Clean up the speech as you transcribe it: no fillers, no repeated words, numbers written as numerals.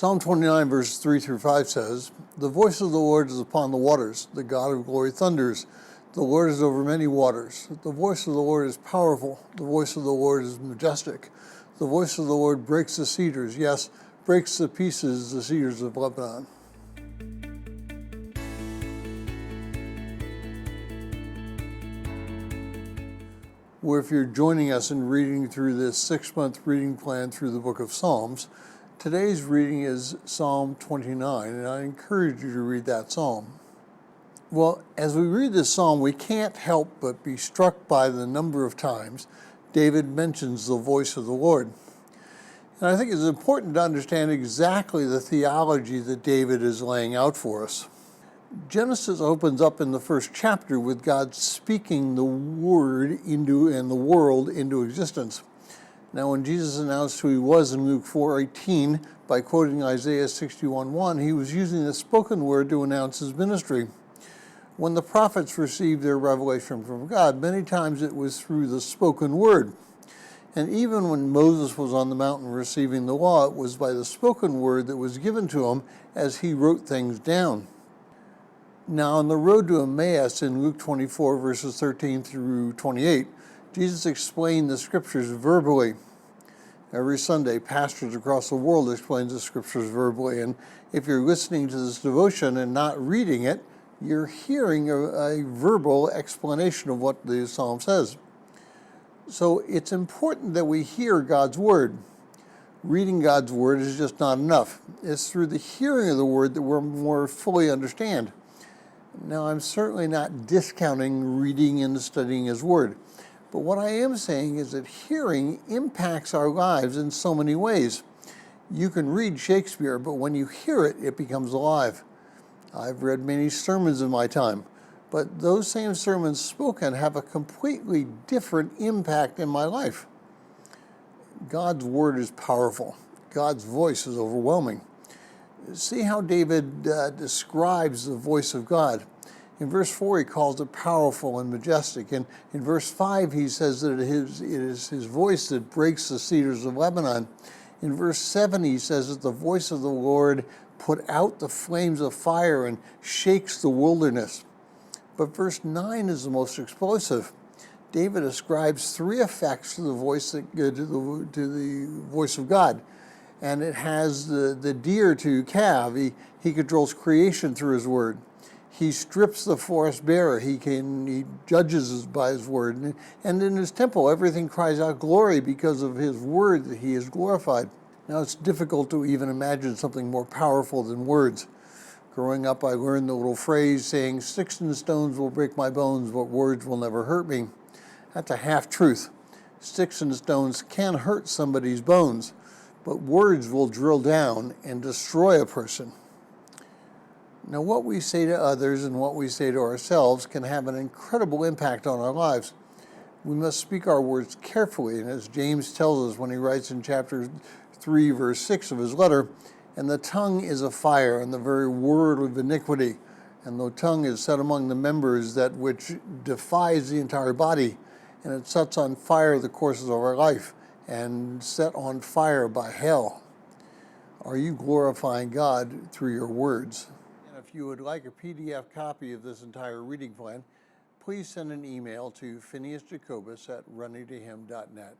Psalm 29 verses 3 through 5 says, "The voice of the Lord is upon the waters. The God of glory thunders. The Lord is over many waters. The voice of the Lord is powerful. The voice of the Lord is majestic. The voice of the Lord breaks the cedars. Yes, breaks to pieces the cedars of Lebanon." Well, if you're joining us in reading through this 6-month reading plan through the book of Psalms, today's reading is Psalm 29, and I encourage you to read that psalm. Well, as we read this psalm, we can't help but be struck by the number of times David mentions the voice of the Lord. And I think it's important to understand exactly the theology that David is laying out for us. Genesis opens up in the first chapter with God speaking the word into and the world into existence. Now, when Jesus announced who he was in Luke 4:18 by quoting Isaiah 61:1, he was using the spoken word to announce his ministry. When the prophets received their revelation from God, many times it was through the spoken word. And even when Moses was on the mountain receiving the law, it was by the spoken word that was given to him as he wrote things down. Now, on the road to Emmaus in Luke 24, verses 13 through 28, Jesus explained the scriptures verbally. Every Sunday, pastors across the world explain the scriptures verbally, and if you're listening to this devotion and not reading it, you're hearing a verbal explanation of what the psalm says. So it's important that we hear God's word. Reading God's word is just not enough. It's through the hearing of the word that we'll more fully understand. Now, I'm certainly not discounting reading and studying his word, but what I am saying is that hearing impacts our lives in so many ways. You can read Shakespeare, but when you hear it, it becomes alive. I've read many sermons in my time, but those same sermons spoken have a completely different impact in my life. God's word is powerful. God's voice is overwhelming. See how David describes the voice of God. In verse 4, he calls it powerful and majestic. And in verse 5, he says that it is his voice that breaks the cedars of Lebanon. In verse 7, he says that the voice of the Lord put out the flames of fire and shakes the wilderness. But verse 9 is the most explosive. David ascribes 3 effects to the voice of God. And it has the deer to calve. He controls creation through his word. He strips the forest bare. He judges by his word. And in his temple, everything cries out glory because of his word that he is glorified. Now, it's difficult to even imagine something more powerful than words. Growing up, I learned the little phrase saying, "Sticks and stones will break my bones, but words will never hurt me." That's a half-truth. Sticks and stones can hurt somebody's bones, but words will drill down and destroy a person. Now, what we say to others and what we say to ourselves can have an incredible impact on our lives. We must speak our words carefully, and as James tells us when he writes in chapter 3, verse 6 of his letter, "And the tongue is a fire, and the very word of iniquity. And the tongue is set among the members, that which defies the entire body, and it sets on fire the courses of our life, and set on fire by hell." Are you glorifying God through your words? And if you would like a PDF copy of this entire reading plan, please send an email to phineasjacobus@runningtohim.net.